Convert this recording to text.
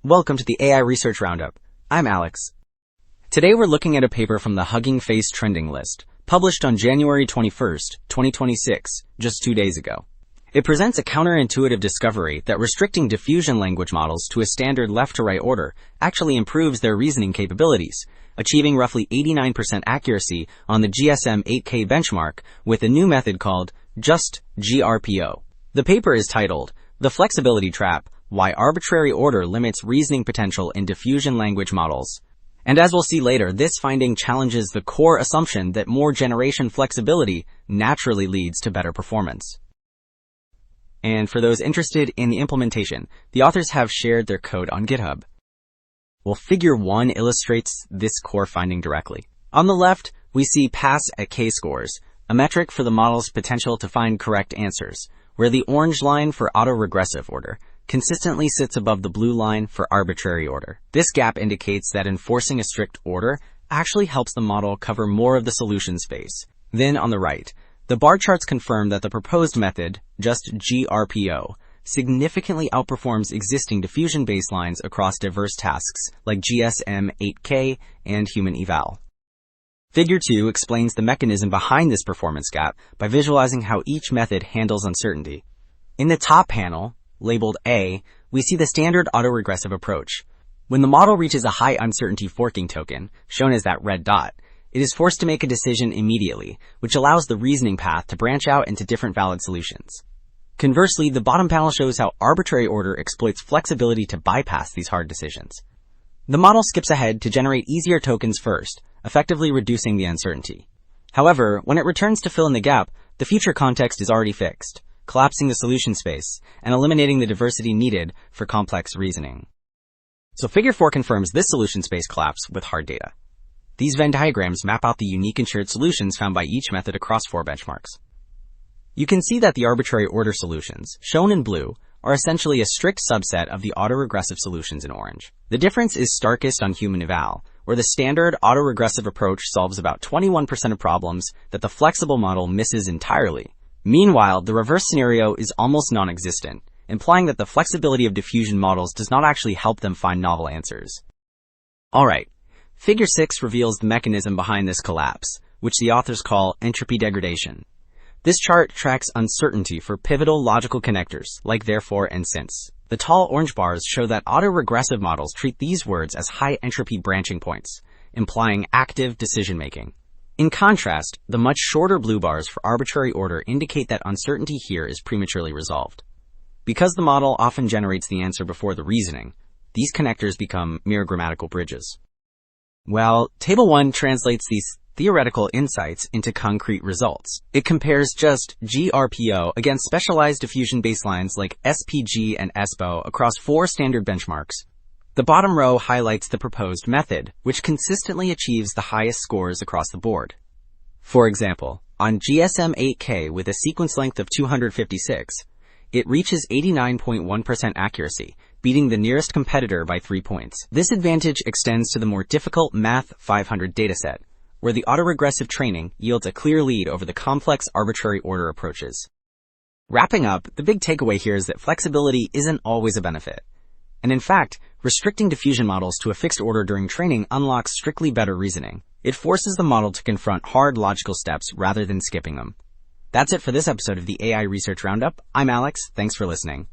Welcome to the AI Research Roundup. I'm Alex. Today we're looking at a paper from the Hugging Face trending list, published on January 21st, 2026, just 2 days ago. It presents a counterintuitive discovery that restricting diffusion language models to a standard left-to-right order actually improves their reasoning capabilities, achieving roughly 89% accuracy on the GSM-8K benchmark with a new method called just GRPO. The paper is titled, "The Flexibility Trap: Why Arbitrary Order Limits Reasoning Potential in Diffusion Language Models." And as we'll see later, this finding challenges the core assumption that more generation flexibility naturally leads to better performance. And for those interested in the implementation, the authors have shared their code on GitHub. Well, Figure 1 illustrates this core finding directly. On the left, we see pass at K-scores, a metric for the model's potential to find correct answers, where the orange line for autoregressive order consistently sits above the blue line for arbitrary order. This gap indicates that enforcing a strict order actually helps the model cover more of the solution space. Then on the right, the bar charts confirm that the proposed method, just GRPO, significantly outperforms existing diffusion baselines across diverse tasks like GSM-8K and human eval. Figure 2 explains the mechanism behind this performance gap by visualizing how each method handles uncertainty. In the top panel, labeled A, we see the standard autoregressive approach. When the model reaches a high uncertainty forking token, shown as that red dot, it is forced to make a decision immediately, which allows the reasoning path to branch out into different valid solutions. Conversely, the bottom panel shows how arbitrary order exploits flexibility to bypass these hard decisions. The model skips ahead to generate easier tokens first, effectively reducing the uncertainty. However, when it returns to fill in the gap, the future context is already fixed, collapsing the solution space and eliminating the diversity needed for complex reasoning. So Figure 4 confirms this solution space collapse with hard data. These Venn diagrams map out the unique and shared solutions found by each method across 4 benchmarks. You can see that the arbitrary order solutions, shown in blue, are essentially a strict subset of the autoregressive solutions in orange. The difference is starkest on human eval, where the standard autoregressive approach solves about 21% of problems that the flexible model misses entirely. Meanwhile, the reverse scenario is almost non-existent, implying that the flexibility of diffusion models does not actually help them find novel answers. Alright, Figure 6 reveals the mechanism behind this collapse, which the authors call entropy degradation. This chart tracks uncertainty for pivotal logical connectors, like therefore and since. The tall orange bars show that autoregressive models treat these words as high entropy branching points, implying active decision-making. In contrast, the much shorter blue bars for arbitrary order indicate that uncertainty here is prematurely resolved. Because the model often generates the answer before the reasoning, these connectors become mere grammatical bridges. Well, Table 1 translates these theoretical insights into concrete results. It compares just GRPO against specialized diffusion baselines like SPG and SBO across 4 standard benchmarks. The bottom row highlights the proposed method, which consistently achieves the highest scores across the board. For example, on GSM-8K with a sequence length of 256, it reaches 89.1% accuracy, beating the nearest competitor by 3 points. This advantage extends to the more difficult Math 500 dataset, where the autoregressive training yields a clear lead over the complex arbitrary order approaches. Wrapping up, the big takeaway here is that flexibility isn't always a benefit. And in fact, restricting diffusion models to a fixed order during training unlocks strictly better reasoning. It forces the model to confront hard logical steps rather than skipping them. That's it for this episode of the AI Research Roundup. I'm Alex. Thanks for listening.